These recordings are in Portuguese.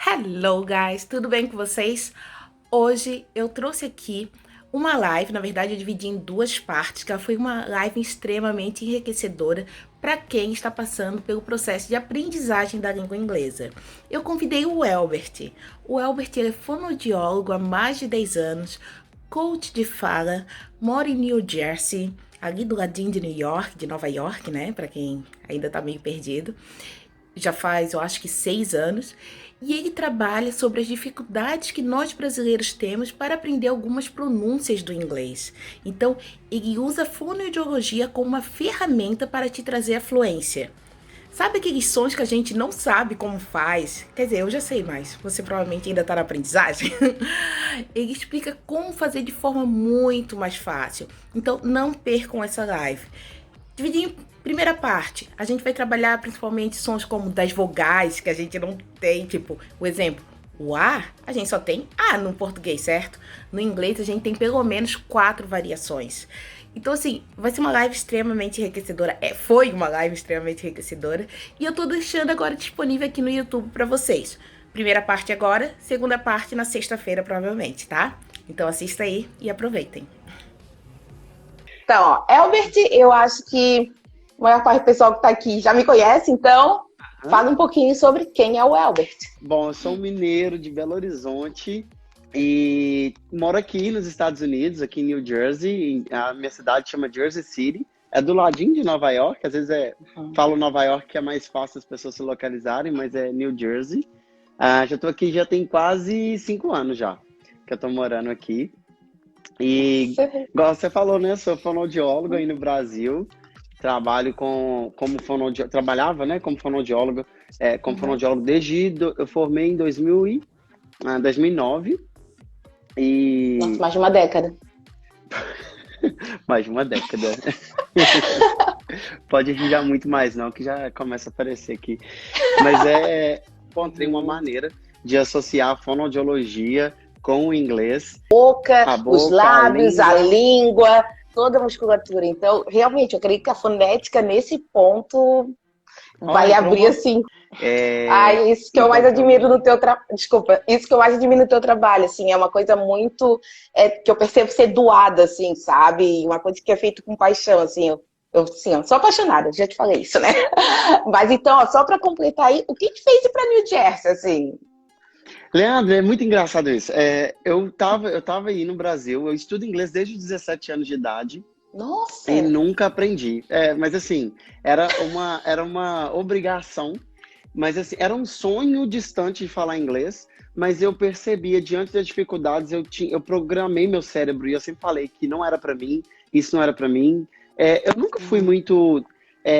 Hello, guys! Tudo bem com vocês? Hoje eu trouxe aqui uma live, na verdade eu dividi em duas partes, que ela foi uma live extremamente enriquecedora para quem está passando pelo processo de aprendizagem da língua inglesa. Eu convidei o Elbert. O Elbert ele é fonoaudiólogo há mais de 10 anos, coach de fala, mora em New Jersey, ali do ladinho de New York, de Nova York, né? Para quem ainda tá meio perdido. Já faz, eu acho que 6 anos, e ele trabalha sobre as dificuldades que nós brasileiros temos para aprender algumas pronúncias do inglês. Então, ele usa a fonoaudiologia como uma ferramenta para te trazer a fluência. Sabe aqueles sons que a gente não sabe como faz? Quer dizer, eu já sei, mas você provavelmente ainda está na aprendizagem. Ele explica como fazer de forma muito mais fácil. Então, não percam essa live. Dividir em primeira parte, a gente vai trabalhar principalmente sons como das vogais, que a gente não tem, tipo, o exemplo, o A, a gente só tem A no português, certo? No inglês a gente tem pelo menos 4 variações. Então, assim, vai ser uma live extremamente enriquecedora. Foi uma live extremamente enriquecedora. E eu tô deixando agora disponível aqui no YouTube pra vocês. Primeira parte agora, segunda parte na sexta-feira, provavelmente, tá? Então assista aí e aproveitem. Então, ó, Elbert, eu acho que a maior parte do pessoal que está aqui já me conhece, então fala um pouquinho sobre quem é o Elbert. Bom, eu sou um mineiro de Belo Horizonte e moro aqui nos Estados Unidos, aqui em New Jersey. A minha cidade chama Jersey City. É do ladinho de Nova York. Às vezes falo Nova York que é mais fácil as pessoas se localizarem, mas é New Jersey. Já estou aqui já tem quase 5 anos já que eu estou morando aqui. E, igual você falou, né? Sou fonoaudiólogo aí no Brasil. Trabalho como fonoaudiólogo, trabalhava, né, como fonoaudiólogo, desde eu formei em 2009 e Nossa, mais de uma década. mais de uma década. Pode rir já muito mais não, que já começa a aparecer aqui. Mas encontrei uma maneira de associar a fonoaudiologia com o inglês. A boca, os lábios, a a língua, toda a musculatura. Então, realmente, eu creio que a fonética, nesse ponto, vai abrir assim. Isso que eu mais admiro no teu trabalho. Desculpa, isso que eu mais admiro no teu trabalho, assim, é uma coisa muito que eu percebo ser doada, assim, sabe? Uma coisa que é feita com paixão, assim. Eu sou apaixonada, já te falei isso, né? Mas então, ó, só para completar aí, o que te fez ir para New Jersey, assim? Leandro, é muito engraçado isso. Eu tava aí no Brasil, eu estudo inglês desde os 17 anos de idade. Nossa! E nunca aprendi. Mas assim, era uma obrigação, mas assim, era um sonho distante de falar inglês, mas eu percebia, diante das dificuldades, eu programei meu cérebro e eu sempre falei que não era para mim, isso não era para mim. Eu nunca fui muito,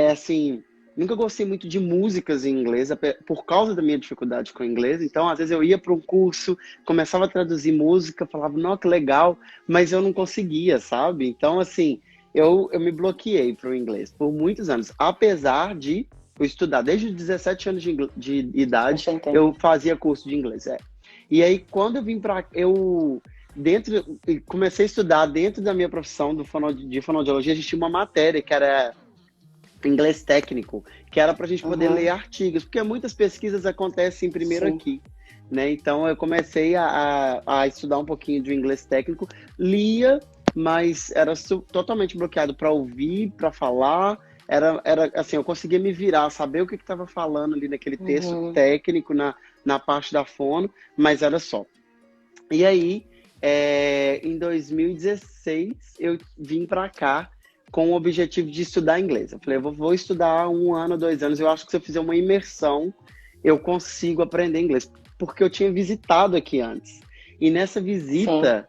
assim, nunca gostei muito de músicas em inglês, por causa da minha dificuldade com o inglês. Então, às vezes eu ia para um curso, começava a traduzir música, falava, não, que legal, mas eu não conseguia, sabe? Então, assim, eu me bloqueei para o inglês por muitos anos, apesar de eu estudar desde os 17 anos de idade, eu fazia curso de inglês. E aí, quando eu vim para... comecei a estudar dentro da minha profissão de fonoaudiologia, a gente tinha uma matéria que era inglês técnico, que era para a gente poder ler artigos, porque muitas pesquisas acontecem primeiro aqui, né? Então eu comecei a estudar um pouquinho de inglês técnico, lia, mas era totalmente bloqueado para ouvir, para falar. Era assim, eu conseguia me virar, saber o que estava falando ali naquele texto técnico, na parte da fono, mas era só. E aí, em 2016, eu vim para cá com o objetivo de estudar inglês. Eu falei, eu vou estudar 1 ano, 2 anos. Eu acho que se eu fizer uma imersão, eu consigo aprender inglês. Porque eu tinha visitado aqui antes. E nessa visita,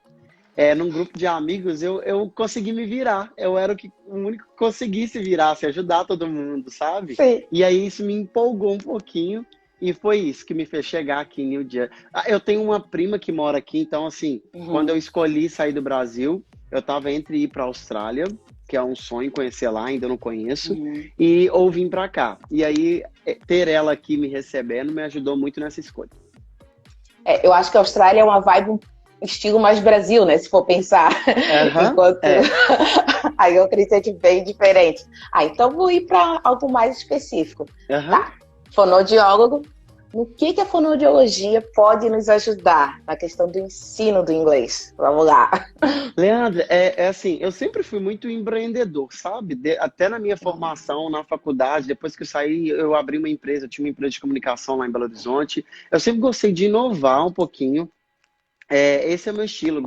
num grupo de amigos, eu consegui me virar. Eu era o único que conseguisse virar, se ajudar todo mundo, sabe? Sim. E aí isso me empolgou um pouquinho. E foi isso que me fez chegar aqui em New Jersey. Eu tenho uma prima que mora aqui, então assim, quando eu escolhi sair do Brasil, eu estava entre ir para a Austrália, que é um sonho conhecer lá, ainda não conheço, ou vim para cá. E aí, ter ela aqui me recebendo me ajudou muito nessa escolha. Eu acho que a Austrália é uma vibe estilo mais Brasil, né? Se for pensar. Aí eu acredito que bem diferente. Então vou ir para algo mais específico. Tá. Fonoaudiólogo, no que a fonoaudiologia pode nos ajudar na questão do ensino do inglês. Vamos lá. Leandra, é assim, eu sempre fui muito empreendedor, sabe? Até na minha formação, na faculdade, depois que eu saí, eu abri uma empresa, eu tinha uma empresa de comunicação lá em Belo Horizonte. Eu sempre gostei de inovar um pouquinho. Esse é o meu estilo,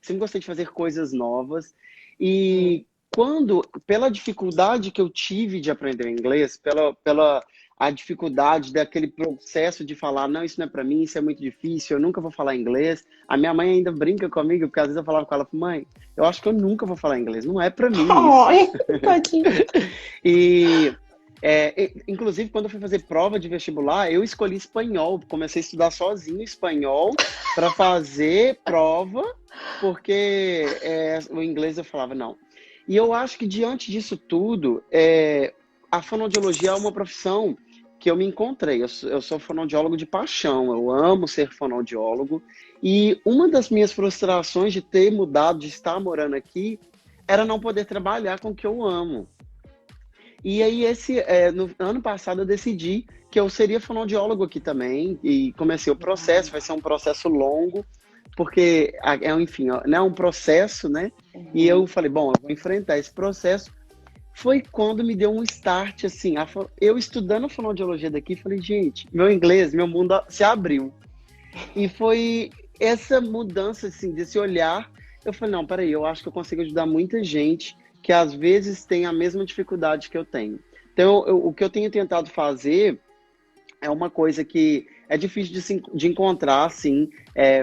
sempre gostei de fazer coisas novas. E pela dificuldade que eu tive de aprender inglês, pela a dificuldade daquele processo de falar, não, isso não é para mim, isso é muito difícil, eu nunca vou falar inglês. A minha mãe ainda brinca comigo, porque às vezes eu falava com ela, mãe, eu acho que eu nunca vou falar inglês, não é para mim isso. Inclusive, quando eu fui fazer prova de vestibular, eu escolhi espanhol, comecei a estudar sozinho espanhol para fazer prova, porque o inglês eu falava não. E eu acho que diante disso tudo, a fonoaudiologia é uma profissão que eu me encontrei. Eu sou fonoaudiólogo de paixão, eu amo ser fonoaudiólogo. E uma das minhas frustrações de ter mudado, de estar morando aqui, era não poder trabalhar com o que eu amo. E aí, no ano passado, eu decidi que eu seria fonoaudiólogo aqui também, e comecei o processo, vai ser um processo longo, porque, enfim, não é um processo, né? E eu falei, bom, eu vou enfrentar esse processo. Foi quando me deu um start, assim, eu estudando fonoaudiologia daqui, falei, gente, meu inglês, meu mundo se abriu. E foi essa mudança, assim, desse olhar, eu falei, não, peraí, eu acho que eu consigo ajudar muita gente que às vezes tem a mesma dificuldade que eu tenho. Então, o que eu tenho tentado fazer é uma coisa que é difícil de encontrar, assim,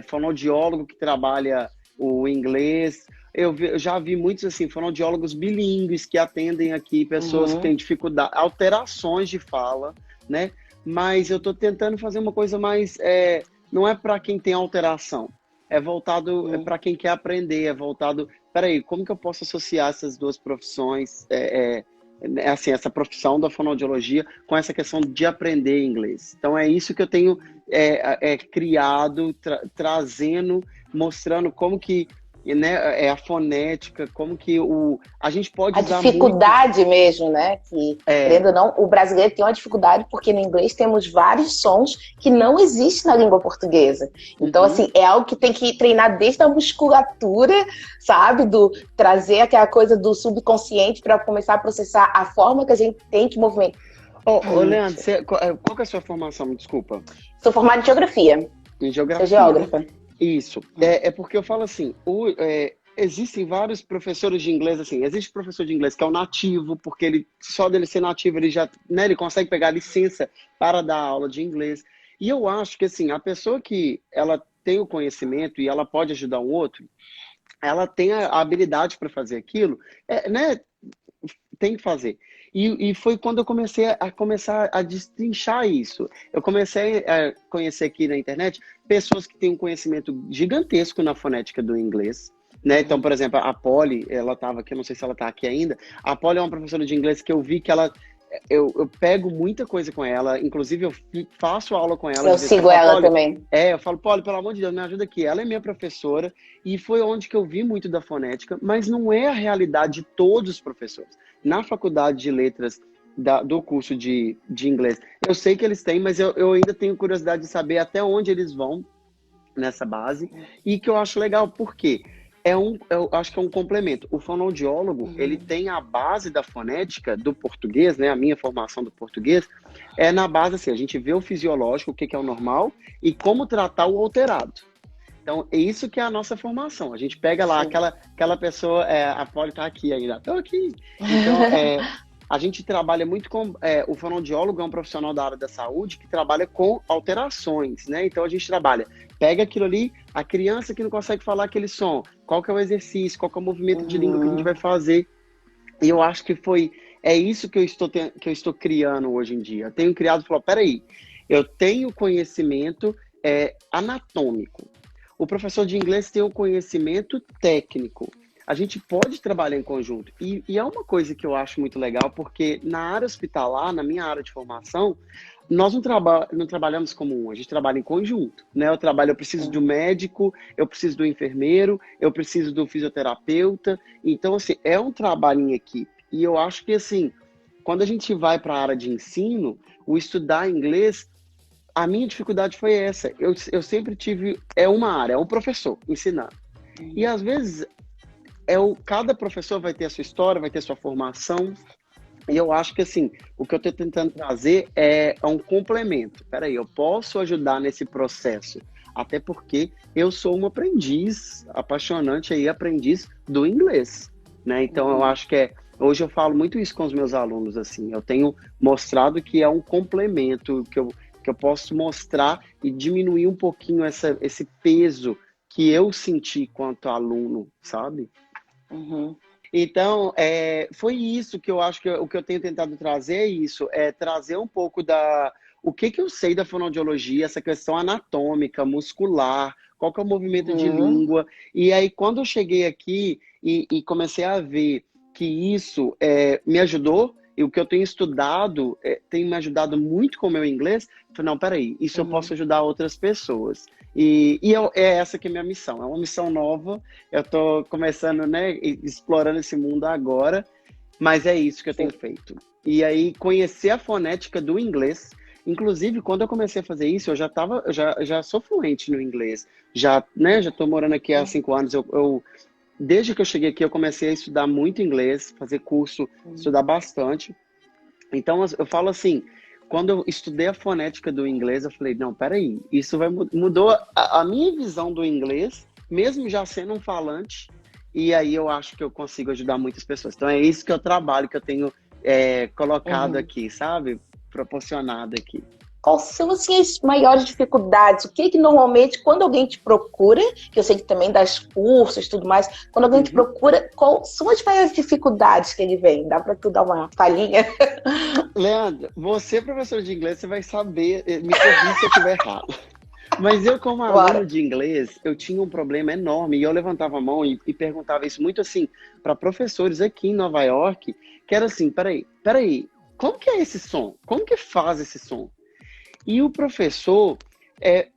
fonoaudiólogo que trabalha o inglês. Eu já vi muitos, assim, fonoaudiólogos bilíngues que atendem aqui pessoas que têm dificuldade, alterações de fala, né? Mas eu estou tentando fazer uma coisa mais... não é para quem tem alteração, é voltado para quem quer aprender, é voltado... Peraí, como que eu posso associar essas duas profissões, assim, essa profissão da fonoaudiologia com essa questão de aprender inglês? Então é isso que eu tenho criado, trazendo, mostrando como que, né, a fonética, como que a gente pode usar a dificuldade muito... mesmo, né? Que, querendo ou não, o brasileiro tem uma dificuldade porque no inglês temos vários sons que não existem na língua portuguesa. Então, assim, é algo que tem que treinar desde a musculatura, sabe? Trazer aquela coisa do subconsciente para começar a processar a forma que a gente tem que movimentar. Ô, Leandro, qual que é a sua formação? Me desculpa. Sou formada em geografia. Em geografia. Sou geógrafa. Isso. É porque eu falo assim, existem vários professores de inglês, assim, existe professor de inglês que é o nativo, porque só dele ser nativo, ele já, né, ele consegue pegar licença para dar aula de inglês. E eu acho que, assim, a pessoa que ela tem o conhecimento e ela pode ajudar o outro, ela tem a habilidade para fazer aquilo, né, tem que fazer. E foi quando eu comecei a destrinchar isso. Eu comecei a conhecer aqui na internet pessoas que têm um conhecimento gigantesco na fonética do inglês, né? Então, por exemplo, a Polly, ela estava aqui, eu não sei se ela está aqui ainda. A Polly é uma professora de inglês que eu vi que eu pego muita coisa com ela, inclusive eu faço aula com ela. Eu sigo ela também. Eu falo, Polly, pelo amor de Deus, me ajuda aqui. Ela é minha professora e foi onde que eu vi muito da fonética, mas não é a realidade de todos os professores. Na faculdade de letras do curso de inglês, eu sei que eles têm, mas eu ainda tenho curiosidade de saber até onde eles vão nessa base, e que eu acho legal, porque eu acho que é um complemento. O fonoaudiólogo, ele tem a base da fonética do português, né? A minha formação do português é na base, assim, a gente vê o fisiológico, o que é o normal, e como tratar o alterado. Então, é isso que é a nossa formação. A gente pega lá aquela pessoa, a Polly tá aqui ainda, estou aqui. Então, a gente trabalha muito com... o fonoaudiólogo é um profissional da área da saúde que trabalha com alterações, né? Então, a gente pega aquilo ali, a criança que não consegue falar aquele som, qual que é o exercício, qual que é o movimento de língua que a gente vai fazer. E eu acho que é isso que eu estou criando hoje em dia. Eu tenho criado, peraí, eu tenho conhecimento anatômico. O professor de inglês tem o conhecimento técnico. A gente pode trabalhar em conjunto. E é uma coisa que eu acho muito legal, porque na área hospitalar, na minha área de formação, nós não trabalhamos como um, a gente trabalha em conjunto, né? Eu preciso de um médico, eu preciso do enfermeiro, eu preciso do fisioterapeuta. Então, assim, é um trabalho em equipe. E eu acho que, assim, quando a gente vai para a área de ensino, o estudar inglês a minha dificuldade foi essa. Eu sempre tive, uma área, é o professor ensinando. E às vezes, cada professor vai ter a sua história, vai ter a sua formação. E eu acho que, assim, o que eu estou tentando trazer é um complemento. Peraí, eu posso ajudar nesse processo. Até porque eu sou um aprendiz, apaixonante aí, aprendiz do inglês, né? Então, eu acho que hoje eu falo muito isso com os meus alunos, assim. Eu tenho mostrado que é um complemento que eu posso mostrar e diminuir um pouquinho esse peso que eu senti quanto aluno, sabe? Então, foi isso que eu acho que o que eu tenho tentado trazer é isso, trazer um pouco o que eu sei da fonoaudiologia, essa questão anatômica, muscular, qual que é o movimento de língua. E aí, quando eu cheguei aqui e comecei a ver que isso me ajudou, e o que eu tenho estudado tem me ajudado muito com o meu inglês, eu falei, não, peraí, isso eu posso ajudar outras pessoas. E é essa que é a minha missão. É uma missão nova. Eu estou começando, né, explorando esse mundo agora, mas é isso que eu tenho feito. E aí, conhecer a fonética do inglês. Inclusive, quando eu comecei a fazer isso, eu já sou fluente no inglês. Já estou morando aqui há 5 anos. Desde que eu cheguei aqui, eu comecei a estudar muito inglês, fazer curso, estudar bastante. Então, eu falo assim, quando eu estudei a fonética do inglês, eu falei, não, peraí, isso mudou a minha visão do inglês, mesmo já sendo um falante, e aí eu acho que eu consigo ajudar muitas pessoas. Então, é isso que eu trabalho, que eu tenho colocado aqui, sabe? Proporcionado aqui. Quais são, assim, as maiores dificuldades? O que normalmente, quando alguém te procura, que eu sei que também das cursos e tudo mais, quando alguém te procura, quais são as maiores dificuldades que ele vem? Dá para tu dar uma palhinha? Leandro, você, professor de inglês, você vai saber, me corrija se eu estiver errado. Mas eu, como aluno de inglês, eu tinha um problema enorme, e eu levantava a mão e perguntava isso muito assim, para professores aqui em Nova York, que era assim, peraí, como que é esse som? Como que faz esse som? E o professor,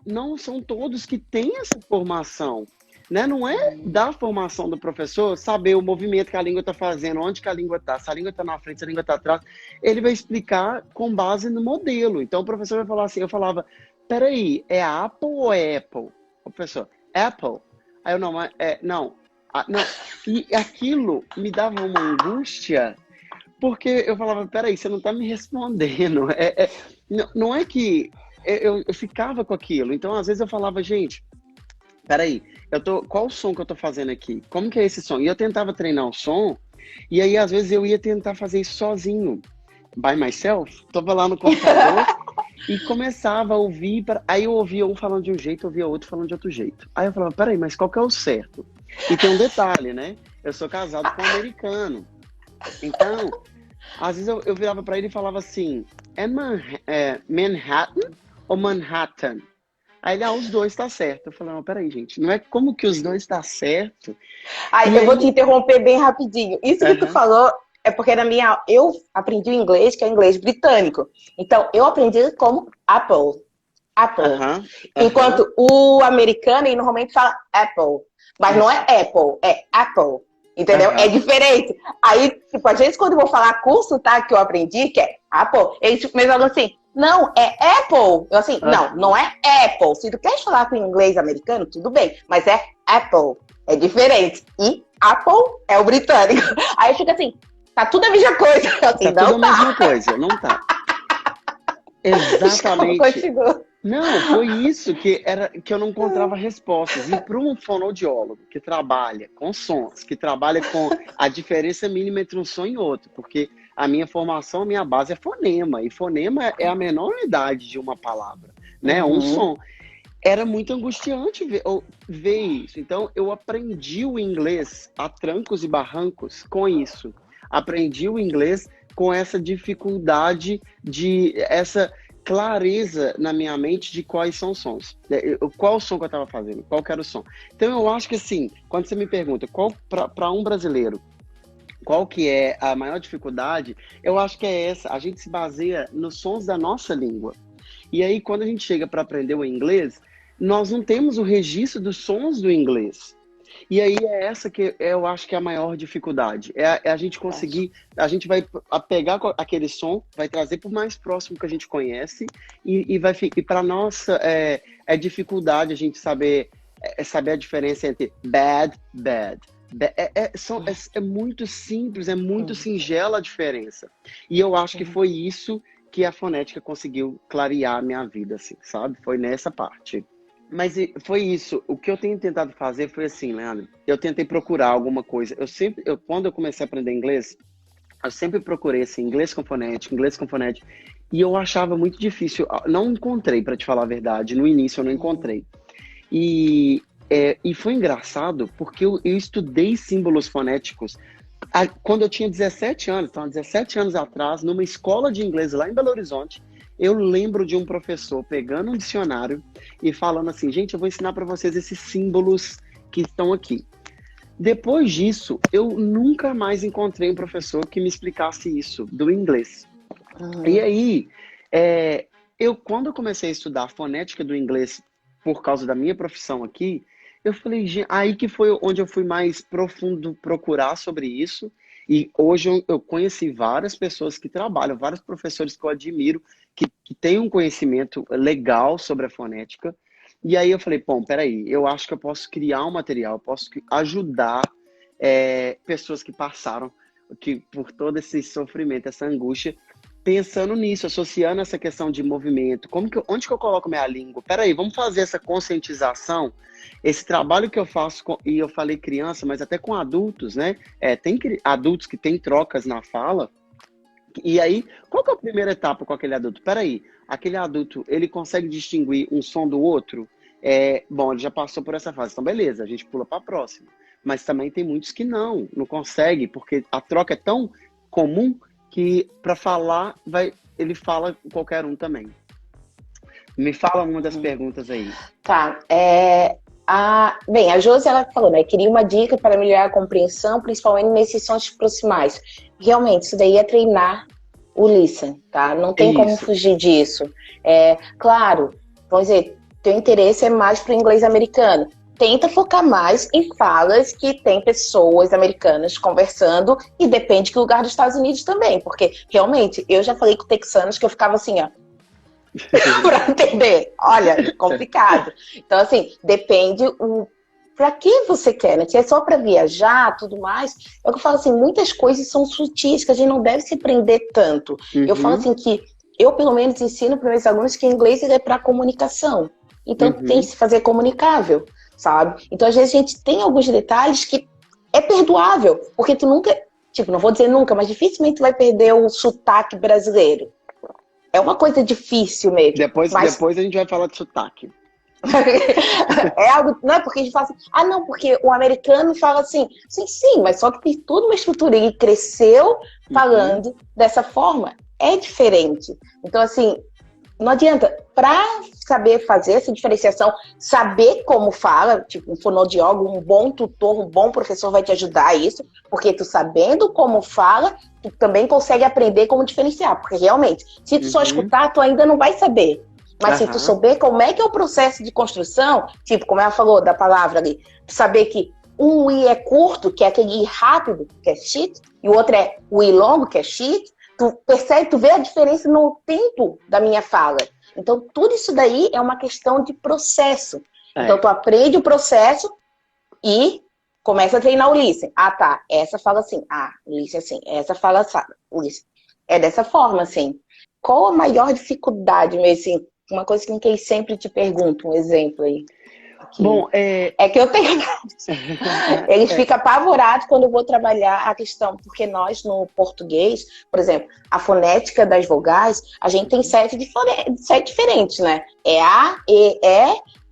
não são todos que têm essa formação, né? Não é da formação do professor saber o movimento que a língua está fazendo, onde que a língua está, se a língua está na frente, se a língua está atrás. Ele vai explicar com base no modelo. Então o professor vai falar assim, eu falava, peraí, é Apple ou é Apple? O professor, Apple. Aí eu, não. Não. E aquilo me dava uma angústia, porque eu falava, peraí, você não está me respondendo. Não é que eu ficava com aquilo. Então, às vezes eu falava, gente, peraí, qual o som que eu tô fazendo aqui? Como que é esse som? E eu tentava treinar o som, e aí às vezes eu ia tentar fazer isso sozinho, by myself. Tava lá no computador e começava a ouvir, aí eu ouvia um falando de um jeito, ouvia outro falando de outro jeito. Aí eu falava, peraí, mas qual que é o certo? E tem um detalhe, né? Eu sou casado com um americano. Então, às vezes eu virava pra ele e falava assim, Manhattan ou Manhattan? Aí ele, os dois tá certo. Eu falei, não, peraí, gente, não é como que os dois tá certo. Eu vou te interromper bem rapidinho. Isso que tu falou é porque eu aprendi o inglês, que é o inglês britânico. Então, eu aprendi como Apple. Enquanto o americano, ele normalmente fala Apple. Mas não é Apple, é Apple. Entendeu? É diferente. Aí, tipo, às vezes quando eu vou falar curso, tá, que eu aprendi, que é Apple, eles me falam assim, não, é Apple. Eu assim, não é Apple. Se tu queres falar com inglês americano, tudo bem, mas é Apple. É diferente. E Apple é o britânico. Aí fica assim, tá tudo a mesma coisa. Assim, tá tudo a mesma coisa, não tá. Exatamente. Continua. Não, foi isso que eu não encontrava respostas. E para um fonoaudiólogo que trabalha com sons, que trabalha com a diferença mínima entre um som e outro, porque a minha formação, a minha base é fonema, e fonema é a menor unidade de uma palavra, né? Um som. Era muito angustiante ver isso. Então, eu aprendi o inglês a trancos e barrancos com isso. Aprendi o inglês com essa dificuldade essa clareza na minha mente de quais são os sons. Qual o som que eu estava fazendo? Qual que era o som? Então, eu acho que assim, quando você me pergunta, para um brasileiro, qual que é a maior dificuldade, eu acho que é essa. A gente se baseia nos sons da nossa língua. E aí, quando a gente chega para aprender o inglês, nós não temos o registro dos sons do inglês. E aí é essa que eu acho que é a maior dificuldade. É a gente conseguir, a gente vai pegar aquele som, vai trazer para o mais próximo que a gente conhece e para nossa é dificuldade a gente saber a diferença entre bad. É muito simples, é muito singela a diferença. E eu acho que foi isso que a fonética conseguiu clarear a minha vida, assim, sabe? Foi nessa parte. Mas foi isso. O que eu tenho tentado fazer foi assim, Leandro. Eu tentei procurar alguma coisa. Quando eu comecei a aprender inglês, eu sempre procurei assim, inglês com fonética. E eu achava muito difícil. Não encontrei, para te falar a verdade. No início eu não encontrei. E foi engraçado porque eu estudei símbolos fonéticos quando eu tinha 17 anos. Então, 17 anos atrás, numa escola de inglês lá em Belo Horizonte. Eu lembro de um professor pegando um dicionário e falando assim, gente, eu vou ensinar para vocês esses símbolos que estão aqui. Depois disso, eu nunca mais encontrei um professor que me explicasse isso do inglês. E aí, quando eu comecei a estudar a fonética do inglês por causa da minha profissão aqui, eu falei, aí que foi onde eu fui mais profundo procurar sobre isso. E hoje eu conheci várias pessoas que trabalham, vários professores que eu admiro, que têm um conhecimento legal sobre a fonética. E aí eu falei, bom, peraí, eu acho que eu posso criar um material, eu posso ajudar pessoas que passaram por todo esse sofrimento, essa angústia, pensando nisso, associando essa questão de movimento. Onde que eu coloco minha língua? Peraí, vamos fazer essa conscientização. Esse trabalho que eu faço, e eu falei criança, mas até com adultos, né? Tem adultos que têm trocas na fala. E aí, qual que é a primeira etapa com aquele adulto? Peraí, aquele adulto, ele consegue distinguir um som do outro? Bom, ele já passou por essa fase. Então, beleza, a gente pula para a próxima. Mas também tem muitos que não consegue, porque a troca é tão comum que para falar, ele fala qualquer um também. Me fala uma das perguntas aí. Tá. Bem, a Josi, ela falou, né? Queria uma dica para melhorar a compreensão, principalmente nesses sons proximais. Realmente, isso daí é treinar o listen, tá? Não tem como fugir disso. Claro, vamos dizer, teu interesse é mais para o inglês americano. Tenta focar mais em falas que tem pessoas americanas conversando, e depende do lugar dos Estados Unidos também, porque realmente eu já falei com texanos que eu ficava assim, ó, para entender. Olha, complicado. Então, assim, depende para que você quer, né? Se é só para viajar, tudo mais. É o que eu falo assim, muitas coisas são sutis que a gente não deve se prender tanto. Eu falo assim que eu, pelo menos, ensino para meus alunos que inglês é para comunicação. Então, tem que se fazer comunicável, sabe? Então, às vezes, a gente tem alguns detalhes que é perdoável, porque tu nunca, tipo, não vou dizer nunca, mas dificilmente tu vai perder o sotaque brasileiro. É uma coisa difícil mesmo. Depois a gente vai falar de sotaque. É algo, não é porque a gente fala assim, não, porque o americano fala assim, sim, mas só que tem toda uma estrutura e cresceu falando dessa forma, é diferente. Então, assim, não adianta, para saber fazer essa diferenciação, saber como fala, tipo um fonoaudiólogo, um bom tutor, um bom professor vai te ajudar a isso, porque tu sabendo como fala, tu também consegue aprender como diferenciar, porque realmente, se tu só escutar, tu ainda não vai saber. Mas se tu souber como é que é o processo de construção, tipo, como ela falou da palavra ali, tu saber que um I é curto, que é aquele I rápido, que é shit, e o outro é o I longo, que é shit, tu percebe, tu vê a diferença no tempo da minha fala. Então, tudo isso daí é uma questão de processo. Então, tu aprende o processo e começa a treinar o listen. Tá, essa fala assim. O listen assim. Essa fala assim. O listen. É dessa forma, assim. Qual a maior dificuldade, mesmo, assim? Uma coisa que eles sempre te perguntam, um exemplo aí. Bom, é que eu tenho. Eles ficam apavorados quando eu vou trabalhar a questão, porque nós, no português, por exemplo, a fonética das vogais, a gente tem sete diferentes, né? É A, E,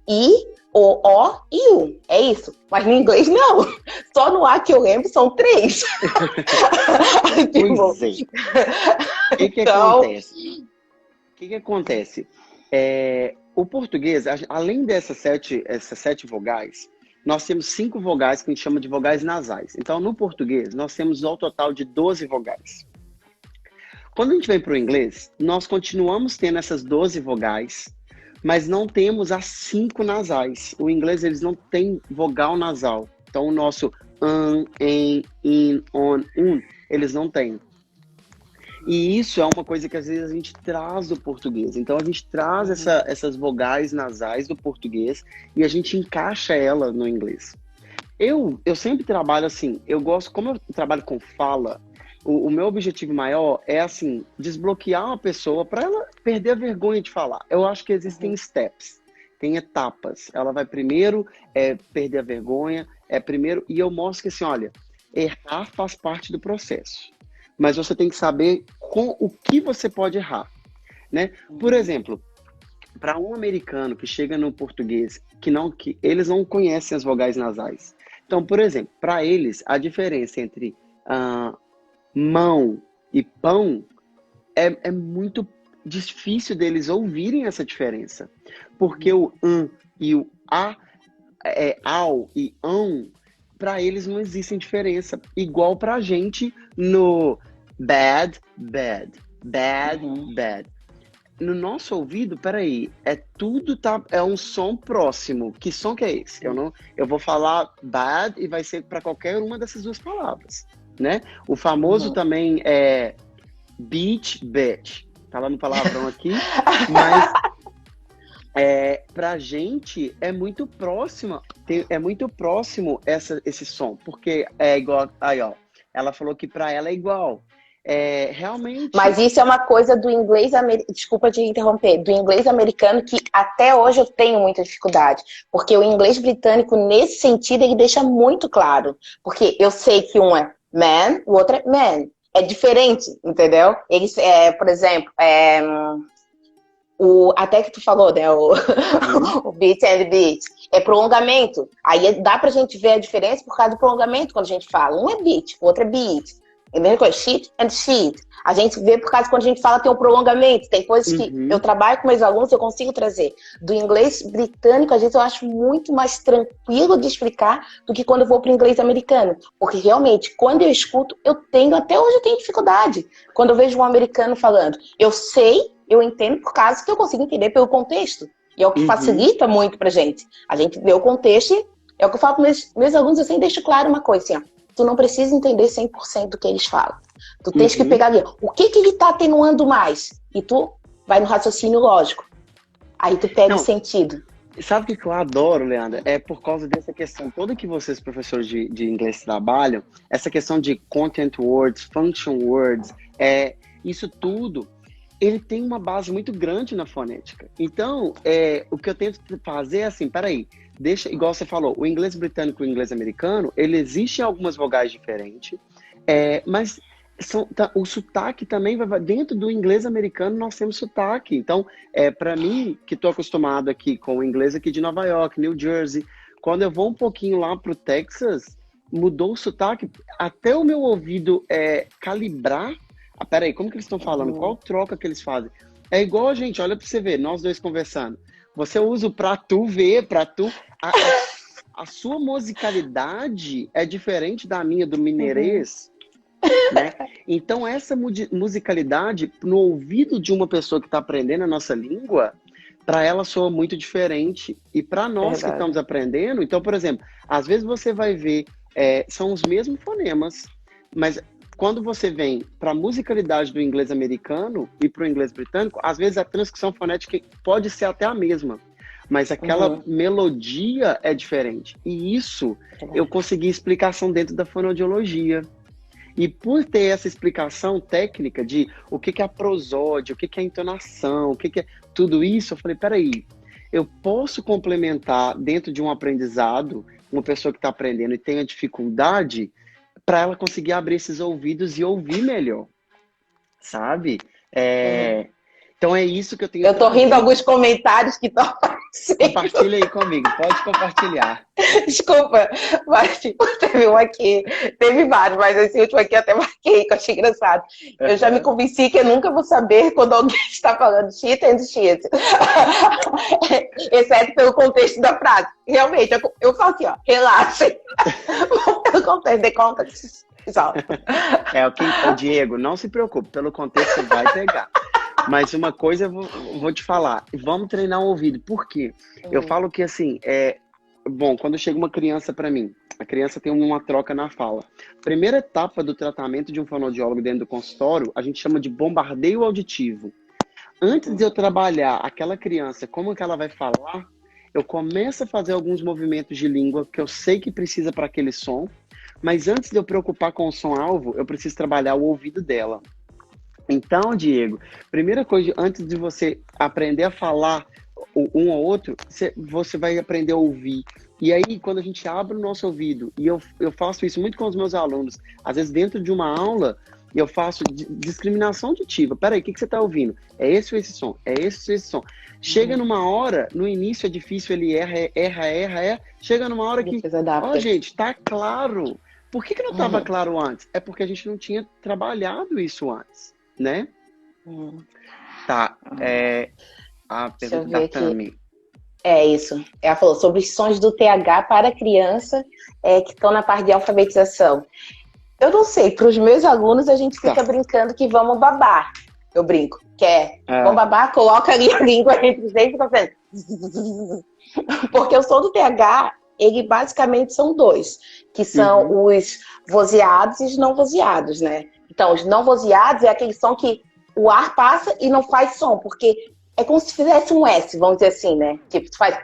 I, O e U. É isso. Mas no inglês, não. Só no A que eu lembro são 3. Pois é. O que acontece? O que acontece? O português, além dessas sete vogais, nós temos 5 vogais que a gente chama de vogais nasais. Então, no português, nós temos ao total de 12 vogais. Quando a gente vem para o inglês, nós continuamos tendo essas 12 vogais, mas não temos as 5 nasais. O inglês, eles não têm vogal nasal. Então, o nosso em, in, on, eles não têm. E isso é uma coisa que às vezes a gente traz do português. Então a gente traz essas vogais nasais do português e a gente encaixa ela no inglês. Eu sempre trabalho assim, eu gosto, como eu trabalho com fala, o meu objetivo maior é assim, desbloquear uma pessoa para ela perder a vergonha de falar. Eu acho que existem steps, tem etapas. Ela vai primeiro perder a vergonha, primeiro, e eu mostro que assim, olha, errar faz parte do processo. Mas você tem que saber com o que você pode errar, né? Por exemplo, para um americano que chega no português, que eles não conhecem as vogais nasais. Então, por exemplo, para eles, a diferença entre mão e pão é muito difícil deles ouvirem essa diferença. Porque o e o ao e ão, para eles não existe diferença. Igual para a gente no bad, bad, bad, bad. No nosso ouvido, peraí, é um som próximo. Que som que é esse? Eu vou falar bad e vai ser para qualquer uma dessas duas palavras, né? O famoso também é beach, bitch. Tá lá no palavrão aqui, mas pra gente é muito próximo esse som, porque é igual, aí ó, ela falou que pra ela é igual. Realmente. Mas isso é uma coisa do inglês, desculpa te interromper, do inglês americano que até hoje eu tenho muita dificuldade. Porque o inglês britânico, nesse sentido, ele deixa muito claro. Porque eu sei que um é man, o outro é man. É diferente, entendeu? Eles, por exemplo, até que tu falou, né? O beat and beat. É prolongamento. Aí dá pra gente ver a diferença por causa do prolongamento quando a gente fala. Um é beat, o outro é beat. É a mesma coisa, sheet and sheet. A gente vê por causa quando a gente fala tem um prolongamento. Tem coisas que eu trabalho com meus alunos, eu consigo trazer. Do inglês britânico, às vezes eu acho muito mais tranquilo de explicar do que quando eu vou para o inglês americano. Porque realmente, quando eu escuto, até hoje eu tenho dificuldade. Quando eu vejo um americano falando, eu entendo por causa que eu consigo entender pelo contexto. E é o que facilita muito pra gente. A gente vê o contexto e é o que eu falo para meus alunos, eu sempre deixo claro uma coisa, assim, ó. Tu não precisa entender 100% do que eles falam. Tu tens que pegar ali, o que ele tá atenuando mais? E tu vai no raciocínio lógico. Aí tu pega o sentido. Sabe o que eu adoro, Leandra? É por causa dessa questão toda que vocês, professores de inglês, trabalham, essa questão de content words, function words, isso tudo, ele tem uma base muito grande na fonética. Então, o que eu tento fazer é assim, peraí, igual você falou, o inglês britânico e o inglês americano, ele existe em algumas vogais diferentes, mas o sotaque também vai dentro do inglês americano, nós temos sotaque. Então, para mim, que estou acostumado aqui com o inglês aqui de Nova York, New Jersey, quando eu vou um pouquinho lá para o Texas, mudou o sotaque, até o meu ouvido calibrar. Peraí, como que eles estão falando? Qual troca que eles fazem? É igual a gente, olha para você ver, nós dois conversando. Você usa o pra tu ver, pra tu... A sua musicalidade é diferente da minha, do mineirês, né? Então, essa musicalidade, no ouvido de uma pessoa que está aprendendo a nossa língua, para ela soa muito diferente. E para nós que estamos aprendendo, então, por exemplo, às vezes você vai ver, são os mesmos fonemas, mas quando você vem para a musicalidade do inglês americano e para o inglês britânico, às vezes a transcrição fonética pode ser até a mesma, mas aquela melodia é diferente. E isso eu consegui explicação dentro da fonoaudiologia. E por ter essa explicação técnica de o que é a prosódia, o que é a entonação, o que é tudo isso, eu falei, peraí, eu posso complementar dentro de um aprendizado, uma pessoa que está aprendendo e tem a dificuldade, para ela conseguir abrir esses ouvidos e ouvir melhor, sabe? Então é isso que eu tenho. Eu tô rindo alguns comentários que estão aparecendo. Compartilha aí comigo, pode compartilhar. Desculpa, mas tipo, teve um aqui, teve vários, mas esse último aqui eu até marquei, que eu achei engraçado. Eu já me convenci que eu nunca vou saber quando alguém está falando shit and shit. Exceto pelo contexto da frase. Realmente, eu falo assim, ó, relaxem. Pelo contexto, de conta. O Diego, não se preocupe, pelo contexto vai pegar. Mas uma coisa eu vou te falar, vamos treinar o ouvido. Por quê? Eu falo que assim, bom, quando chega uma criança para mim, a criança tem uma troca na fala. Primeira etapa do tratamento de um fonoaudiólogo dentro do consultório, a gente chama de bombardeio auditivo. Antes de eu trabalhar aquela criança, como que ela vai falar, eu começo a fazer alguns movimentos de língua que eu sei que precisa para aquele som, mas antes de eu preocupar com o som-alvo, eu preciso trabalhar o ouvido dela. Então, Diego, primeira coisa, antes de você aprender a falar um ao outro, você vai aprender a ouvir. E aí, quando a gente abre o nosso ouvido, e eu faço isso muito com os meus alunos, às vezes dentro de uma aula, eu faço discriminação auditiva. Peraí, o que você está ouvindo? É esse ou esse som? É esse ou esse som? Chega numa hora, no início é difícil, ele erra. Chega numa hora que, gente, tá claro. Por que não estava claro antes? É porque a gente não tinha trabalhado isso antes, né? Tá, a pergunta da Tami. É isso. Ela falou sobre os sons do TH para criança que estão na parte de alfabetização. Eu não sei, para os meus alunos a gente fica brincando que vamos babar. Eu brinco, vamos babar, coloca ali a língua entre os dentes e fica fazendo. Porque o som do TH, ele basicamente são dois, que são os vozeados e os não vozeados, né? Então, os não vozeados é aquele som que o ar passa e não faz som, porque é como se fizesse um S, vamos dizer assim, né? Tipo, tu faz...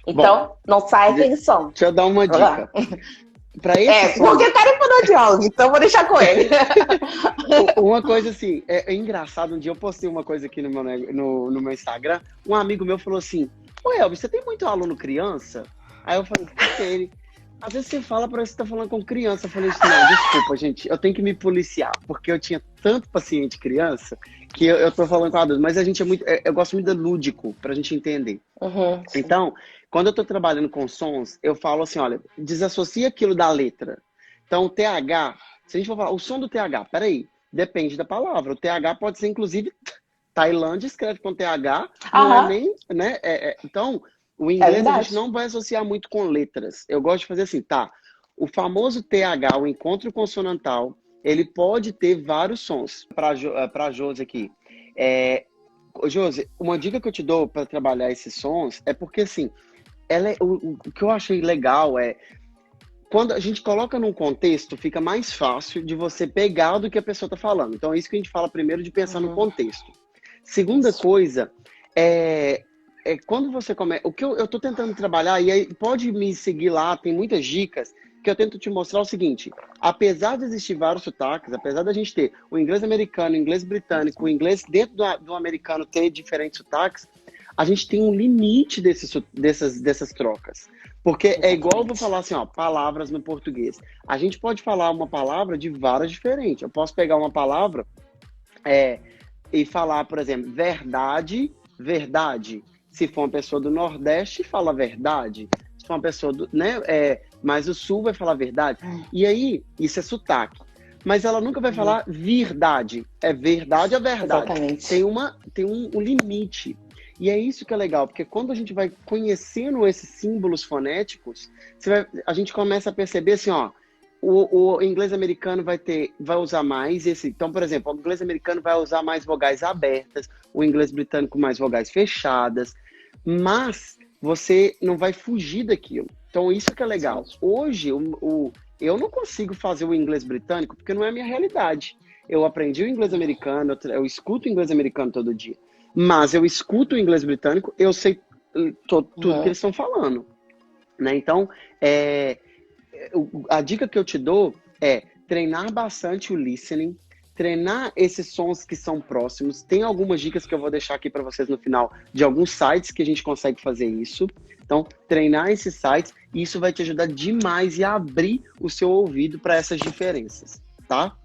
Então, não sai aquele som. Deixa eu dar uma dica. Pra esse som... porque o cara é fonoaudiólogo, então eu vou deixar com ele. Uma coisa assim, é engraçado, um dia eu postei uma coisa aqui no meu Instagram, um amigo meu falou assim, ô Elvis, você tem muito aluno criança? Aí eu falei, por ele? Às vezes você fala, parece que você tá falando com criança. Eu falei assim, não, desculpa, gente, eu tenho que me policiar, porque eu tinha tanto paciente criança que eu tô falando com adulto, mas a gente eu gosto muito do lúdico, pra gente entender. Então, quando eu tô trabalhando com sons, eu falo assim, olha, desassocia aquilo da letra. Então, o TH, se a gente for falar, o som do TH, peraí, depende da palavra. O TH pode ser, inclusive, Tailândia escreve com TH, não é nem, né? Então, o inglês a gente não vai associar muito com letras. Eu gosto de fazer assim, tá, o famoso TH, o encontro consonantal, ele pode ter vários sons. Para Josi aqui. Josi, uma dica que eu te dou para trabalhar esses sons é porque, assim, o que eu achei legal é quando a gente coloca num contexto, fica mais fácil de você pegar do que a pessoa está falando. Então, é isso que a gente fala primeiro, de pensar no contexto. Segunda coisa, quando você começa... O que eu tô tentando trabalhar, e aí pode me seguir lá, tem muitas dicas, que eu tento te mostrar o seguinte, apesar de existir vários sotaques, apesar da gente ter o inglês americano, o inglês britânico, o inglês dentro do americano ter diferentes sotaques, a gente tem um limite dessas trocas. Porque é igual eu vou falar assim, ó, palavras no português. A gente pode falar uma palavra de várias diferentes. Eu posso pegar uma palavra e falar, por exemplo, verdade, verdade. Se for uma pessoa do Nordeste, fala verdade. Se for uma pessoa mais do Sul, vai falar verdade. E aí, isso é sotaque. Mas ela nunca vai falar verdade. É verdade ou verdade. Exatamente. Tem um limite. E é isso que é legal, porque quando a gente vai conhecendo esses símbolos fonéticos, a gente começa a perceber assim, ó, o inglês americano vai usar mais esse... Então, por exemplo, o inglês americano vai usar mais vogais abertas, o inglês britânico mais vogais fechadas, mas você não vai fugir daquilo. Então, isso que é legal. Hoje, eu não consigo fazer o inglês britânico porque não é a minha realidade. Eu aprendi o inglês americano, eu escuto o inglês americano todo dia. Mas eu escuto o inglês britânico, eu sei tudo que eles estão falando. Né? Então, a dica que eu te dou é treinar bastante o listening, treinar esses sons que são próximos. Tem algumas dicas que eu vou deixar aqui para vocês no final, de alguns sites que a gente consegue fazer isso. Então, treinar esses sites, e isso vai te ajudar demais e a abrir o seu ouvido para essas diferenças, tá?